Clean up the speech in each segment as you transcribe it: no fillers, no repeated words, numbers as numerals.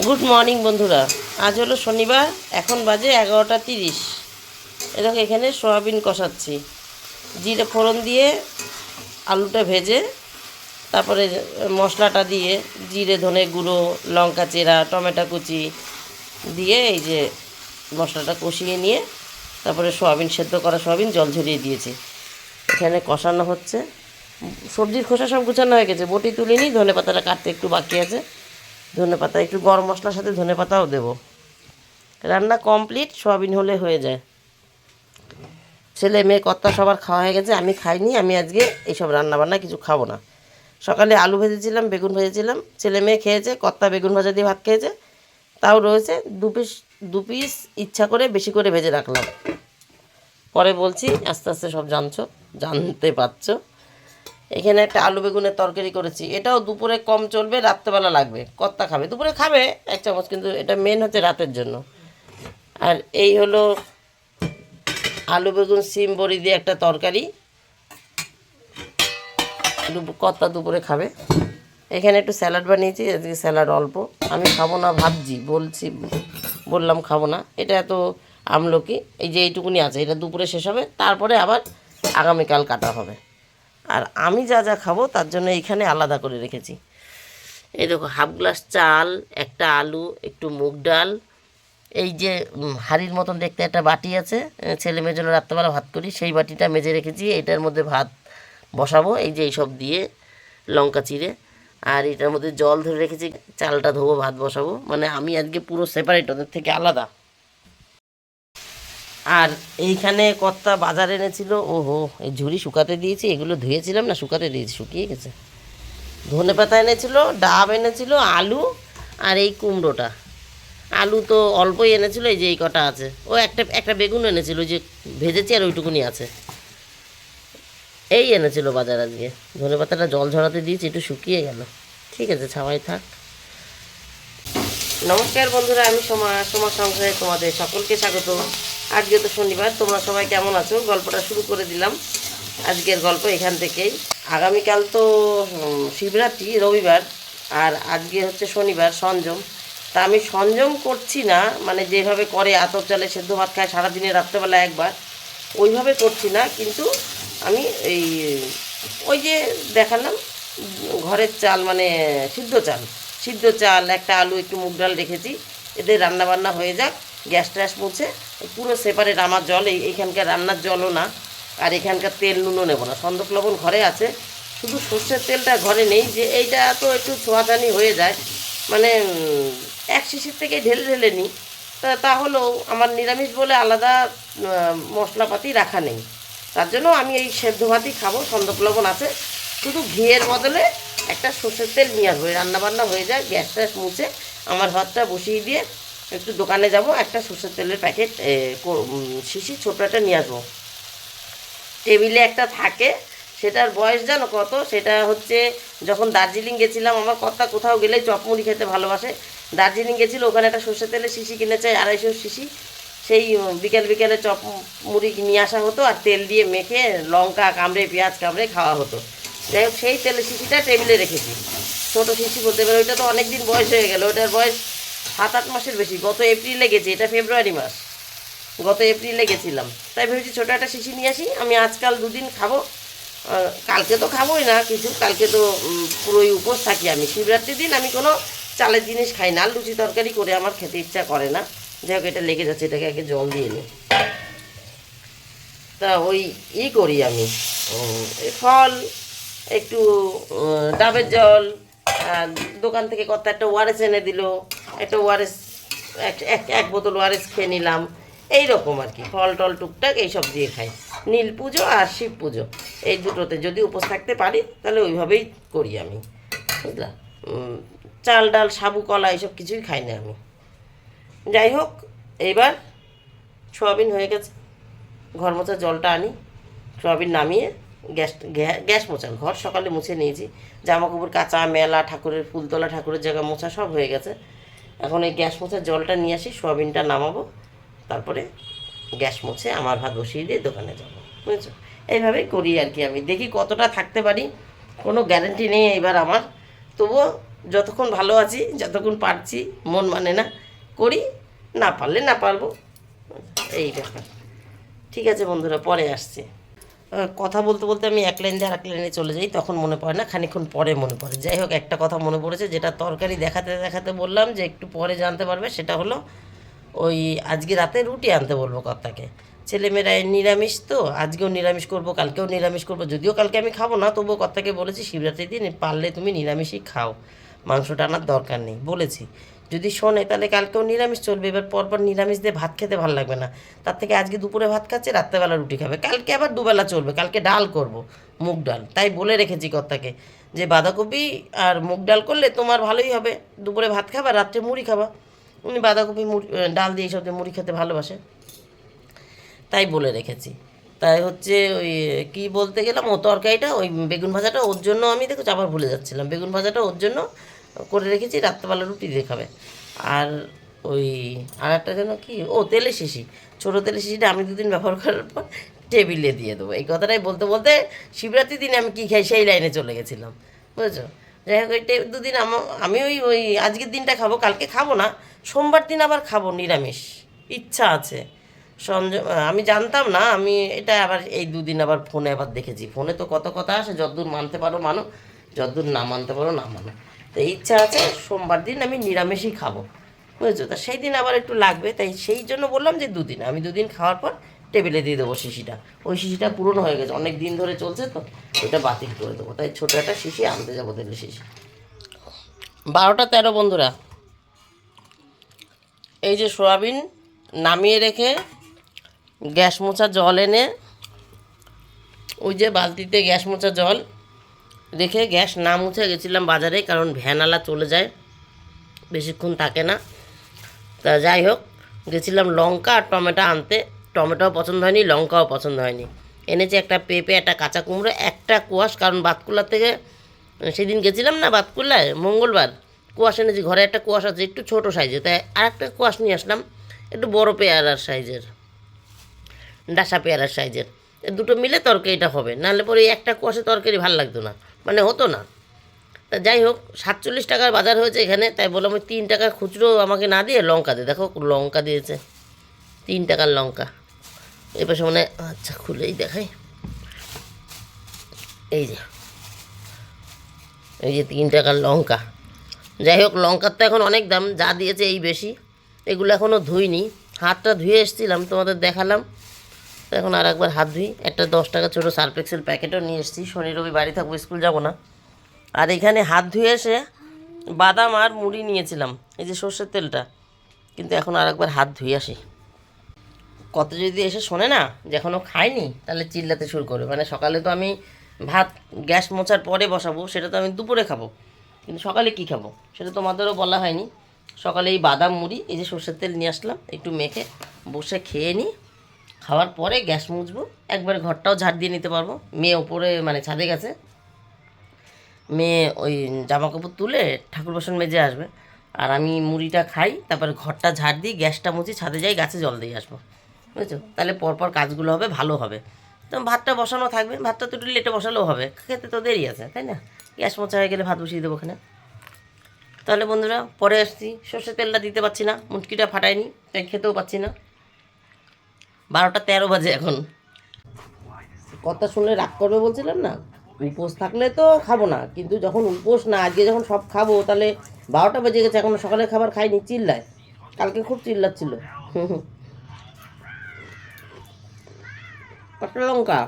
Good morning বন্ধুরা। আজ হলো শনিবার, এখন বাজে 11টা 30। এরকম এখানে সয়াবিন কষাচ্ছি, জিরে ফোড়ন দিয়ে আলুটা ভেজে তারপরে মশলাটা দিয়ে জিরে ধনে গুঁড়ো লঙ্কা চেরা টমেটো কুচি দিয়ে এই যে মশলাটা কষিয়ে নিয়ে তারপরে সয়াবিন সেদ্ধ করা সয়াবিন জল ঝরিয়ে দিয়েছি। এখানে কষানো হচ্ছে, সবজির খোসা সব গুছানো হয়ে গেছে, বটি তুলিনি, ধনে পাতাটা কাটতে একটু বাকি আছে। ধনে পাতা একটু গরম মশলার সাথে ধনে পাতাও দেবো। রান্না কমপ্লিট, সয়াবিন হলে হয়ে যায়। ছেলে মেয়ে কর্তা সবার খাওয়া হয়ে গেছে, আমি খাইনি। আমি আজকে এইসব রান্নাবান্না কিছু খাবো না। সকালে আলু ভেজেছিলাম, বেগুন ভেজেছিলাম, ছেলে মেয়ে খেয়েছে, কর্তা বেগুন ভাজা দিয়ে ভাত খেয়েছে, তাও রয়েছে। দু পিস ইচ্ছা করে বেশি করে ভেজে রাখলাম। পরে বলছি, আস্তে আস্তে সব জানতে পারছো। এখানে একটা আলু বেগুনের তরকারি করেছি, এটাও দুপুরে কম চলবে, রাত্রেবেলা লাগবে। কর্তা খাবে, দুপুরে খাবে 1 চামচ, কিন্তু এটা মেন হচ্ছে রাতের জন্য। আর এই হলো আলু বেগুন সিম বড়ি দিয়ে একটা তরকারি, কর্তা দুপুরে খাবে। এখানে একটু স্যালাড বানিয়েছি, আজকে স্যালাড অল্প, আমি খাবো না ভাবছি, বললাম খাবো না। এটা এত আমলকি, এই যে এইটুকুনি আছে, এটা দুপুরে শেষ হবে, তারপরে আবার আগামীকাল কাটা হবে। আর আমি যা যা খাবো তার জন্য এইখানে আলাদা করে রেখেছি। এই দেখো, হাফ গ্লাস চাল, একটা আলু, একটু মুগ ডাল, এই যে হাঁড়ির মতন দেখতে একটা বাটি আছে, ছেলে মেয়ের জন্য রাত্রেবেলা ভাত করি, সেই বাটিটা মেজে রেখেছি। এটার মধ্যে ভাত বসাবো, এই যে এইসব দিয়ে লঙ্কা চিড়ে। আর এটার মধ্যে জল ধরে রেখেছি, চালটা ধোবো, ভাত বসাবো। মানে আমি আজকে পুরো সেপারেট, ওদের থেকে আলাদা। আর এইখানে কর্তা বাজার এনেছিল, ওহো, এই ঝুড়ি শুকাতে দিয়েছি, এগুলো ধুয়েছিলাম না, শুকাতে দিয়েছি, শুকিয়ে গেছে। ধনেপাতা এনেছিল, ডাব এনেছিল, আলু, আর এই কুমড়োটা। আলু তো অল্পই এনেছিল, এই যে এই কটা আছে। ও একটা বেগুন এনেছিল, যে ভেজেছি, আর ওইটুকুনি আছে। এই এনেছিল বাজার আজকে। ধনেপাতাটা জল ঝরাতে দিয়েছি, একটু শুকিয়ে গেল, ঠিক আছে, ছাওয়াই থাক। নমস্কার বন্ধুরা, আমি তোমার সংসারে তোমাদের সকলকে স্বাগত। আজকে তো শনিবার, তোমরা সবাই কেমন আছো? গল্পটা শুরু করে দিলাম। আজকের গল্প এখান থেকেই। আগামীকাল তো শিবরাত্রি, রবিবার, আর আজকে হচ্ছে শনিবার, সংযম। তা আমি সংযম করছি না, মানে যেভাবে করে আতপ চালে সেদ্ধ ভাত খায় সারাদিনে, রাত্রেবেলা একবার, ওইভাবে করছি না। কিন্তু আমি ওই যে দেখালাম, ঘরের চাল, মানে সিদ্ধ চাল, একটা আলু, একটু মুগ ডাল রেখেছি। এদের রান্নাবান্না হয়ে যাক, গ্যাস ট্যাস মুছে পুরো সেপারেট। আমার জল এইখানকার রান্নার জলও না, আর এখানকার তেল নুনও নেব না। সন্দক লবণ ঘরে আছে, শুধু সর্ষের তেলটা ঘরে নেই, যে এইটা তো একটু ছোঁয়াছানি হয়ে যায়, মানে এক শিশির থেকে ঢেলে ঢেলে নিই। তাহলেও আমার নিরামিষ বলে আলাদা মশলাপাতি রাখা নেই, তার জন্য আমি এই সেদ্ধ ভাতই খাবো। সন্দক লবণ আছে, শুধু ঘিয়ের বদলে একটা সর্ষের তেল নিয়ে আসবো, রান্নাবান্না হয়ে যায়, গ্যাস ট্যাস মুছে আমার ভাতটা বসিয়ে দিয়ে একটু দোকানে যাব, একটা সর্ষের তেলের প্যাকেট শিশি ছোটো একটা নিয়ে আসবো। টেবিলে একটা থাকে, সেটার বয়স জানো কত? সেটা হচ্ছে, যখন দার্জিলিং গেছিলাম, আমার কর্তা কোথাও গেলে চপমুড়ি খেতে ভালোবাসে, দার্জিলিং গেছিলো, ওখানে একটা সর্ষের তেলের শিশি কিনেছে, 250 শিশি। সেই বিকেলে চপ মুড়ি নিয়ে আসা হতো, আর তেল দিয়ে মেখে লঙ্কা কামড়ে পেঁয়াজ কামড়ে খাওয়া হতো। যাই হোক, সেই তেলের শিশিটা টেবিলে রেখেছি, ছোটো শিশি বলতে পারে। ওইটা তো অনেক দিন বয়স হয়ে গেল, ওটার বয়স 7-8 মাসের বেশি। গত এপ্রিলে গেছি, এটা ফেব্রুয়ারি মাস, গত এপ্রিলে গেছিলাম। তাই ভেবেছি ছোটো একটা শিশি নিয়ে আসি, আমি আজকাল দুদিন খাবো। কালকে তো খাবোই না কিছু, কালকে তো পুরোই উপোস থাকি আমি। শিবরাত্রির দিন আমি কোনো চালের জিনিস খাই না, লুচি তরকারি করে আমার খেতে ইচ্ছা করে না। যাই হোক, এটা লেগে যাচ্ছে, এটাকে আগে জল দিয়ে নিই। তা ওই করি আমি, এই ফল, একটু ডাবের জল, দোকান থেকে কত একটা ওআরএস এনে দিল, একটা ওআরএস, এক বোতল ওআরএস খেয়ে নিলাম। এই রকম আর কি, ফল টল টুকটাক এইসব দিয়ে খাই। নীল পুজো আর শিব পুজো, এই দুটোতে যদি উপোস থাকতে পারি তাহলে ওইভাবেই করি আমি, বুঝলা। চাল ডাল সাবু কলা এইসব কিছুই খাই না আমি। যাই হোক, এইবার সোয়াবিন হয়ে গেছে, ঘর মোছার জলটা আনি, সোয়াবিন নামিয়ে গ্যাস মোছা, ঘর সকালে মুছে নিয়েছি, জামা কাপড় কাচা মেলা, ঠাকুরের ফুলতলা, ঠাকুরের জায়গা মোছা সব হয়ে গেছে। এখন এই গ্যাস মোছার জলটা নিয়ে আসি, সোয়াবিনটা নামাবো, তারপরে গ্যাস মুছে আমার ভাত বসিয়ে দিয়ে দোকানে যাবো, বুঝেছো। এইভাবেই করি আর কি। আমি দেখি কতটা থাকতে পারি, কোনো গ্যারেন্টি নেই এবার আমার, তবুও যতক্ষণ ভালো আছি, যতক্ষণ পারছি, মন মানে না করি, না পারলে না পারবো, এই ব্যাপার। ঠিক আছে বন্ধুরা, পরে আসছে। কথা বলতে বলতে আমি এক লাইন দিয়ে আর এক লাইনে চলে যাই, তখন মনে পড়ে না, খানিকক্ষণ পরে মনে পড়ে। যাই হোক, একটা কথা মনে পড়েছে, যেটা তরকারি দেখাতে দেখাতে বললাম যে একটু পরে জানতে পারবে, সেটা হলো ওই আজকে রাতে রুটি আনতে বলবো কর্তাকে। ছেলেমেয়েরা নিরামিষ তো, আজকেও নিরামিষ করব, কালকেও নিরামিষ করব। যদিও কালকে আমি খাবো না, তবুও কর্তাকে বলেছি শিবরাত্রির দিন পারলে তুমি নিরামিষই খাও, মাংসটা আনার দরকার নেই বলেছি। যদি শোনে তাহলে কালকেও নিরামিষ চলবে। এবার পরপর নিরামিষ দিয়ে ভাত খেতে ভালো লাগবে না, তার থেকে আজকে দুপুরে ভাত খাচ্ছে, রাত্রেবেলা রুটি খাবে, কালকে আবার দুবেলা চলবে, কালকে ডাল করব, মুগ ডাল। তাই বলে রেখেছি কর্তাকে যে বাঁধাকপি আর মুগ ডাল করলে তোমার ভালোই হবে, দুপুরে ভাত খাবা, রাত্রে মুড়ি খাবা। উনি বাঁধাকপি মুড়ি ডাল দিয়ে এইসব দিয়ে মুড়ি খেতে ভালোবাসে, তাই বলে রেখেছি। তাই হচ্ছে ওই কী বলতে গেলাম, ও তরকারিটা ওই বেগুন ভাজাটা ওর জন্য, আমি দেখো আবার ভুলে যাচ্ছিলাম, বেগুন ভাজাটা ওর জন্য করে রেখেছি, রাত্রেবেলা রুটি দিয়ে খাবে। আর ওই আর একটা যেন কি, ও তেলের শিশি, ছোটো তেলের শিশিটা আমি দুদিন ব্যবহার করার পর টেবিলে দিয়ে দেবো। এই কথাটাই বলতে বলতে শিবরাত্রির দিনে আমি কী খাই সেই লাইনে চলে গেছিলাম, বুঝেছো। যাই হোক, ওই দুদিন আমি ওই ওই আজকের দিনটা খাবো, কালকে খাবো না, সোমবার দিন আবার খাবো নিরামিষ, ইচ্ছা আছে। আমি জানতাম না, আমি এটা আবার এই দুদিন আবার ফোনে আবার দেখেছি, ফোনে তো কত কথা আসে, যতদূর মানতে পারো মানো, যতদূর না মানতে পারো না মানো। তো ইচ্ছা আছে সোমবার দিন আমি নিরামিষই খাবো, বুঝেছো। তা সেই দিন আবার একটু লাগবে, তাই সেই জন্য বললাম যে দুদিন, আমি দুদিন খাওয়ার পর টেবিলে দিয়ে দেবো শিশিটা। ওই শিশিটা পুরনো হয়ে গেছে, অনেক দিন ধরে চলছে তো, ওটা বাতিল করে দেবো। তাই ছোটো একটা শিশি আনতে যাবো, তেলের শিশি। 12টা 13 বন্ধুরা। এই যে সোয়াবিন নামিয়ে রেখে গ্যাস মোছা জল এনে, ওই যে বালতিতে গ্যাস মোছা জল রেখে গ্যাস না মুছে গেছিলাম বাজারে, কারণ ভ্যানওয়ালা চলে যায়, বেশিক্ষণ থাকে না। তা যাই হোক, গেছিলাম লঙ্কা আর টমেটো আনতে, টমেটোও পছন্দ হয়নি, লঙ্কাও পছন্দ হয়নি। এনেছি একটা পেঁপে, একটা কাঁচা কুমড়ো, একটা কোয়াশ, কারণ বাতকুল্লা থেকে সেদিন গেছিলাম না বাতকুল্লায় মঙ্গলবার, কোয়াশ এনেছি, ঘরে একটা কোয়াশ আছে একটু ছোটো সাইজের, তাই আর একটা কোয়াশ নিয়ে আসলাম একটু বড় পেয়ারার সাইজের, ডাসা পেয়ারার সাইজের। দুটো মিলে তরকারিটা হবে, নাহলে পরে একটা কোয়াশে তরকারি ভালো লাগতো না, মানে হতো না। তা যাই হোক, 47 টাকার বাজার হয়েছে এখানে, তাই বললাম ওই 3 টাকার খুচরো আমাকে না দিয়ে লঙ্কা দিয়ে, দেখো লঙ্কা দিয়েছে, 3 টাকার লঙ্কা। এই পাশে মানে, আচ্ছা খুলেই দেখাই, এই যে এই যে 3 টাকার লঙ্কা। যাই হোক, লঙ্কার তো এখন অনেক দাম, যা দিয়েছে এই বেশি। এগুলো এখনও ধুইনি, হাতটা ধুয়ে এসেছিলাম, তোমাদের দেখালাম, তো এখন আর একবার হাত ধুই। একটা 10 টাকা ছোটো সার্ফেক্সেল প্যাকেটও নিয়ে এসেছি, শনি রবি বাড়ি থাকবো, স্কুল যাব না। আর এখানে হাত ধুয়ে এসে বাদাম আর মুড়ি নিয়েছিলাম, এই যে সর্ষের তেলটা, কিন্তু এখন আর একবার হাত ধুয়ে আসি। কত যদি এসে শোনে না যে এখনও খাইনি, তাহলে চিল্লাতে শুরু করবে। মানে সকালে তো আমি ভাত গ্যাস মোছার পরে বসাবো, সেটা তো আমি দুপুরে খাবো, কিন্তু সকালে কি খাবো সেটা তোমাদেরও বলা হয়নি। সকালে এই বাদাম মুড়ি, এই যে সর্ষের তেল নিয়ে আসলাম, একটু মেখে বসে খেয়ে নিই, খাওয়ার পরে গ্যাস মুছবো, একবারে ঘরটাও ঝাড় দিয়ে নিতে পারবো। মেয়ে ওপরে মানে ছাদে গেছে, মেয়ে ওই জামা কাপড় তুলে ঠাকুর বাসন মেজে আসবে, আর আমি মুড়িটা খাই, তারপরে ঘরটা ঝাড় দিই, গ্যাসটা মুছি, ছাদে যাই, গাছে জল দিয়ে আসবো, বুঝেছো। তাহলে পরপর কাজগুলো হবে, ভালো হবে। তো ভাতটা বসানো থাকবে, ভাতটা তো একটু লেটে বসালেও হবে, খেতে তো দেরি আছে, তাই না। গ্যাস মোছা হয়ে গেলে ভাত বসিয়ে দেবো ওখানে। তাহলে বন্ধুরা পরে আসছি, সর্ষের তেলটা দিতে পারছি না, মুটকিটা ফাটাইনি, তাই খেতেও পাচ্ছি না। 12টা 13 বাজে এখন। কথা শুনলে রাগ করবে বলছিলাম না, উপোস থাকলে তো খাবো না, কিন্তু যখন উপোস না, আজকে যখন সব খাবো, তাহলে 12টা বেজে গেছে, এখনো সকালে খাবার খাইনি, চিল্লায়। কালকে খুব চিল্লাচ্ছিল। কাঁচা লঙ্কা,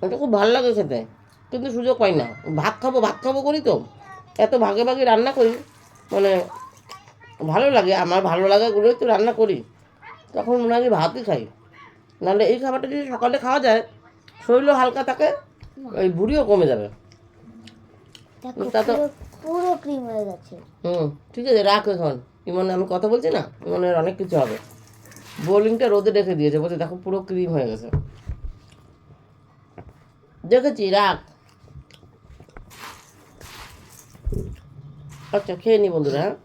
এটা খুব ভালো লাগে খেতে, কিন্তু সুযোগ পাই না। ভাত খাবো ভাত খাবো করি তো, এত ভাগে ভাগে রান্না করি, মানে ভালো লাগে, আমার ভালো লাগাগুলোই তো রান্না করি, তখন মনে হয় ভাতই খাই। নাহলে এই খাবারটা যদি সকালে খাওয়া যায়, শরীরও হালকা থাকে, ওই বুড়িও কমে যাবে। তা তো পুরো ক্রিম হয়ে গেছে। ঠিক আছে, রাখ এখন। ইমনে আমি কথা বলছি না, ইমনের অনেক কিছু হবে। বোলিংটা রোদে রেখে দিয়েছে, বলছে দেখো পুরো ক্রিম হয়ে গেছে, দেখেছি, রাখ। আচ্ছা খেয়ে নি বন্ধুরা, হ্যাঁ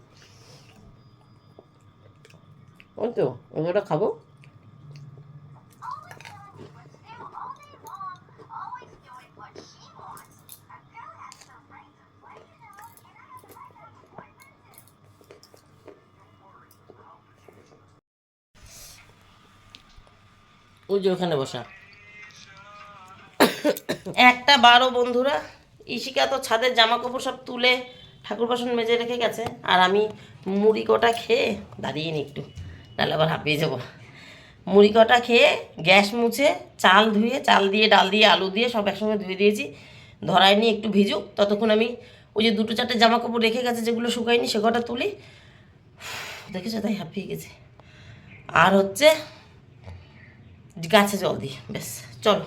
ওই তো ওটা খাবো। ওই যে ওখানে বসা। একটা 12 বন্ধুরা, ইশিকা তো ছাদের জামা কাপড় সব তুলে ঠাকুর বাসন মেজে রেখে গেছে, আর আমি মুড়ি কটা খেয়ে দাঁড়িয়ে নি একটু, নাহলে আবার হাঁপিয়ে যাবো। মুড়ি কটা খেয়ে গ্যাস মুছে চাল ধুয়ে, চাল দিয়ে ডাল দিয়ে আলু দিয়ে সব একসঙ্গে ধুয়ে দিয়েছি, ধরায় নিয়ে একটু ভিজুক, ততক্ষণ আমি ওই যে 2-4টে জামা কাপড় রেখে গেছে যেগুলো শুকায়নি সে কটা তুলি। দেখেছো, তাই হাঁপিয়ে গেছে। আর হচ্ছে গাছে জল দিই, বেশ। চলো,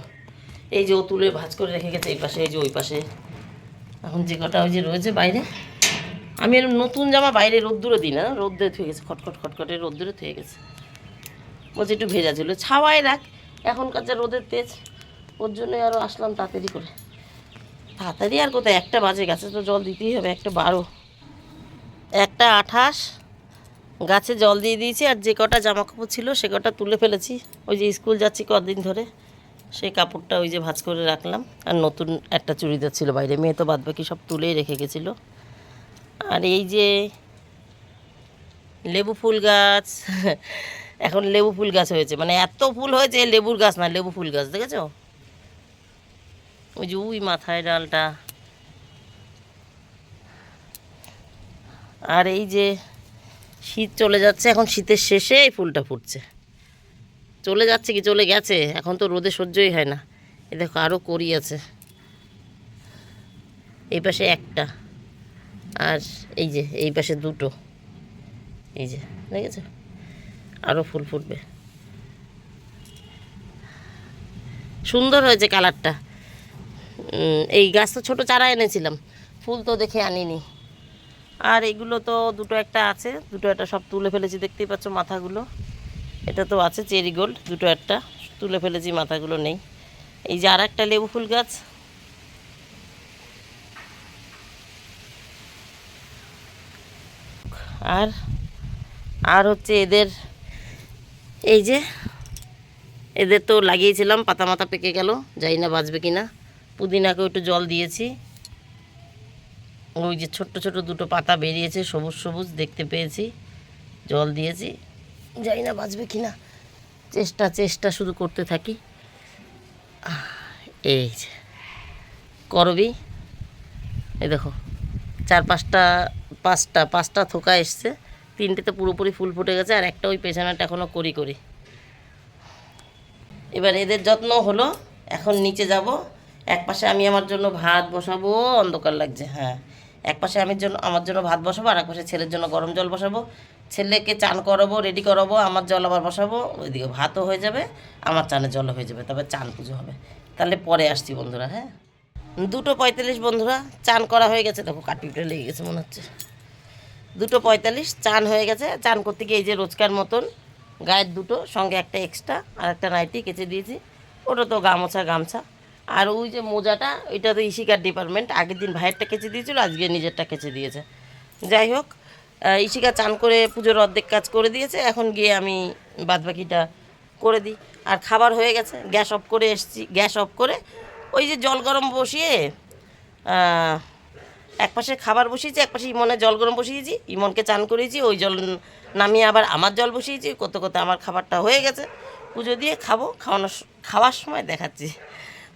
এই যে ও তুলে ভাঁজ করে রেখে গেছে এই পাশে, এই যে ওই পাশে। এখন যে কটা ওই যে রয়েছে বাইরে, আমি এর নতুন জামা বাইরে রোদ্দুরে দিই না, রোদ্দুরে থুয়ে গেছে, খটখট খটখটে রোদ্দুরে থুয়ে গেছে। বলছে একটু ভেজা ছিল, ছাওয়ায় রাখ, এখনকার যা রোদের তেজ, ওর জন্য আরও আসলাম তাড়াতাড়ি করে। তাড়াতাড়ি আর কোথায়, 1টা বাজে, গাছে তো জল দিতেই হবে, 1:12, 1:28, গাছে জল দিয়ে দিয়েছি। আর যে কটা জামা কাপড় ছিল সে কটা তুলে ফেলেছি, ওই যে স্কুল যাচ্ছি কদিন ধরে, সেই কাপড়টা ওই যে ভাঁজ করে রাখলাম। আর নতুন একটা চুড়িদার ছিল বাইরে, মেয়ে তো বাদবাকি সব তুলেই রেখে গেছিলো। আর এই যে লেবু ফুল গাছ, এখন লেবু ফুল গাছ হয়েছে, মানে এত ফুল হয়েছে, লেবুর গাছ না, লেবু ফুল গাছ, দেখেছো? ওই যে ওই মাথায় ডালটা। আর এই যে শীত চলে যাচ্ছে, এখন শীতের শেষে এই ফুলটা ফুটছে। চলে যাচ্ছে কি চলে গেছে, এখন তো রোদে সহ্যই হয় না। এ দেখো আরও কড়ি আছে, এই পাশে একটা, আর এই যে এই পাশে 2টো, এই যে দেখেছো, আরও ফুল ফুটবে। সুন্দর হয়েছে কালারটা। এই গাছ তো ছোটো চারা এনেছিলাম, ফুল তো দেখে আনিনি। আর এইগুলো তো 2টো একটা আছে, 2টো একটা সব তুলে ফেলেছি, দেখতেই পাচ্ছ মাথাগুলো। এটা তো আছে চেরি গোল্ড, 2টো একটা তুলে ফেলেছি, মাথাগুলো নেই। এই যে আর একটা লেবু ফুল গাছ, আর আর হচ্ছে এদের, এই যে এদের তো লাগিয়েছিলাম, পাতা মাথা পেকে গেল, জানি না বাঁচবে কিনা। পুদিনাকেও একটু জল দিয়েছি, ওই যে ছোট্ট ছোট 2টো পাতা বেরিয়েছে, সবুজ সবুজ দেখতে পেয়েছি, জল দিয়েছি, জানি না বাঁচবে কিনা। চেষ্টা শুধু করতে থাকি। এই যে করবি, এই দেখো 4-5টা থোকা এসছে, 3টেতে পুরোপুরি ফুল ফুটে গেছে, আর একটা ওই পেছনেটা এখনও করি। এবার এদের যত্ন হলো, এখন নিচে যাব। একপাশে আমি আমার জন্য ভাত বসাবো, অন্ধকার লাগছে, হ্যাঁ, একপাশে আমার জন্য ভাত বসাবো, আর একপাশে ছেলের জন্য গরম জল বসাবো। ছেলেকে চান করাবো, রেডি করাবো, আমার জল আবার বসাবো, ওইদিকে ভাতও হয়ে যাবে, আমার চানের জলও হয়ে যাবে, তবে চান পুজো হবে। তাহলে পরে আসছি বন্ধুরা, হ্যাঁ। 2:45 বন্ধুরা, চান করা হয়ে গেছে, দেখো কাটপিপটা লেগে গেছে মনে হচ্ছে। 2:45 চান হয়ে গেছে। চান করতে গিয়ে এই যে রোজকার মতন গায়ের 2টো, সঙ্গে একটা এক্সট্রা আর একটা নাইটি কেচে দিয়েছি, ওটা তো গামছা। আর ওই যে মোজাটা, ওইটা তো ইশিকার ডিপার্টমেন্ট, আগের দিন ভাইয়েরটা কেচে দিয়েছিল, আজকে নিজেরটা কেচে দিয়েছে। যাই হোক, ইশিকা চান করে পুজোর অর্ধেক কাজ করে দিয়েছে, এখন গিয়ে আমি বাদবাকিটা করে দিই। আর খাবার হয়ে গেছে, গ্যাস অফ করে এসেছি, গ্যাস অফ করে ওই যে জল গরম বসিয়ে, একপাশে খাবার বসিয়েছি, একপাশে ইমনের জল গরম বসিয়েছি, ইমনকে চান করিয়েছি, ওই জল নামিয়ে আবার আমার জল বসিয়েছি, করতে আমার খাবারটা হয়ে গেছে। পুজো দিয়ে খাওয়ার সময় দেখাচ্ছি,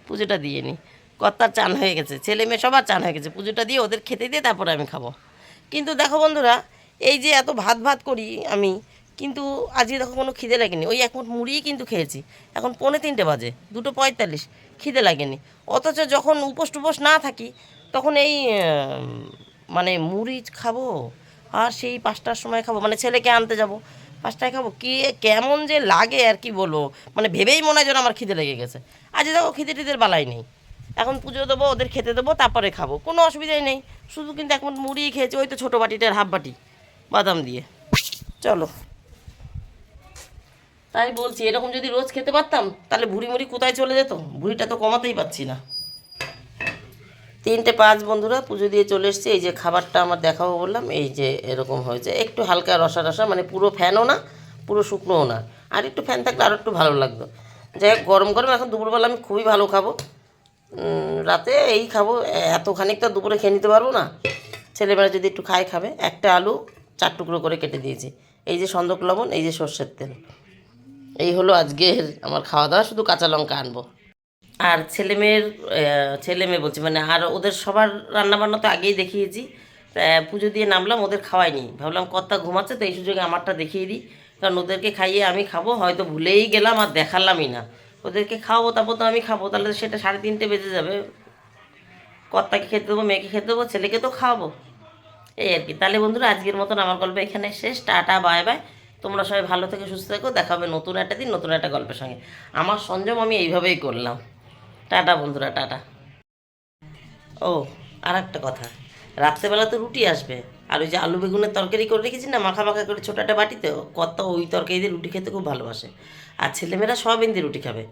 পুজোটা দিয়ে নিই। কর্তার চান হয়ে গেছে, ছেলে মেয়ে সবার চান হয়ে গেছে, পুজোটা দিয়ে ওদের খেতে দিয়ে তারপরে আমি খাবো। কিন্তু দেখো বন্ধুরা, এই যে এত ভাত করি আমি, কিন্তু আজকে দেখো কোনো খিদে লাগেনি। ওই 1 মুঠ মুড়িই কিন্তু খেয়েছি, এখন 2:45 বাজে, 2:45, খিদে লাগেনি। অথচ যখন উপোস না থাকি, তখন এই মানে মুড়ি খাবো, আর সেই 5টার সময় খাবো, মানে ছেলেকে আনতে যাব 5টায় খাবো, কেমন যে লাগে আর কি বলবো, মানে ভেবেই মনে হয় যেন আমার খিদে লেগে গেছে। আজ দেখো খিদের বালাই নেই, এখন পুজো দেবো, ওদের খেতে দেবো, তারপরে খাবো, কোনো অসুবিধাই নেই। শুধু কিন্তু এখন মুড়িই খেয়েছি, ওই তো ছোটো বাটিটার হাফ বাটি বাদাম দিয়ে। চলো, তাই বলছি, এরকম যদি রোজ খেতে পারতাম তাহলে ভুড়ি কোথায় চলে যেত, ভুড়িটা তো কমাতেই পারছি না। 3:05 বন্ধুরা, পুজো দিয়ে চলে এসেছি। এই যে খাবারটা আমার দেখাবো বললাম, এই যে এরকম হয়েছে, একটু হালকা রসা, মানে পুরো ফ্যানও না, পুরো শুকনোও না, আর একটু ফ্যান থাকলে আরও একটু ভালো লাগতো। যাই হোক, গরম এখন দুপুরবেলা আমি খুবই ভালো খাবো, রাতে এই খাবো, এত খানিকটা দুপুরে খেয়ে নিতে পারবো না। ছেলেমেয়েরা যদি একটু খাবে। একটা আলু 4 টুকরো করে কেটে দিয়েছি, এই যে সন্দক লবণ, এই যে সর্ষের তেল, এই হলো আজকের আমার খাওয়া দাওয়া, শুধু কাঁচা লঙ্কা আনবো। আর ছেলে মেয়ে বলছি মানে আর ওদের সবার রান্নাবান্না তো আগেই দেখিয়েছি। তা পুজো দিয়ে নামলাম, ওদের খাওয়াইনি, ভাবলাম কর্তা ঘুমাচ্ছে তো এই সুযোগে আমারটা দেখিয়ে দিই, কারণ ওদেরকে খাইয়ে আমি খাবো, হয়তো ভুলেই গেলাম আর দেখালামই না। ওদেরকে খাওয়াবো তারপর তো আমি খাবো, তাহলে তো সেটা 3:30 বেজে যাবে। কর্তাকে খেতে দেবো, মেয়েকে খেতে দেবো, ছেলেকে তো খাওয়াবো। এই আর কি। তাহলে বন্ধুরা আজকের মতন আমার গল্প এখানে শেষ। Tata, bye bye. তোমরা সবাই ভালো থেকে সুস্থ থেকো, দেখা হবে নতুন একটা দিন নতুন একটা গল্পের সঙ্গে। আমার সংযম আমি এইভাবেই করলাম। টাটা বন্ধুরা, টাটা। ও, আর একটা কথা, রাত্রেবেলা তো রুটি আসবে, আর ওই যে আলু বেগুনের তরকারি করে রেখেছি না মাখা মাখা করে ছোটো একটা বাটিতে, কত ওই তরকারি দিয়ে রুটি খেতে খুব ভালোবাসে। আর ছেলেমেয়েরা সয়াবিন দিয়ে রুটি খাবে।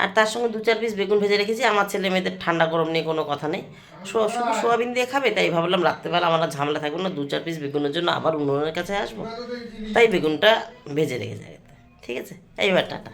আর তার সঙ্গে 2-4 পিস বেগুন ভেজে রেখেছি। আমার ছেলে মেয়েদের ঠান্ডা গরম নিয়ে কোনো কথা নেই, শুধু সোয়াবিন দিয়ে খাবে, তাই ভাবলাম রাত্রেবেলা আমার আর ঝামেলা থাকবে না, 2-4 পিস বেগুনের জন্য আবার উনুনের কাছে আসবো, তাই বেগুনটা ভেজে রেখে যাবে। ঠিক আছে, এইবার টাটা।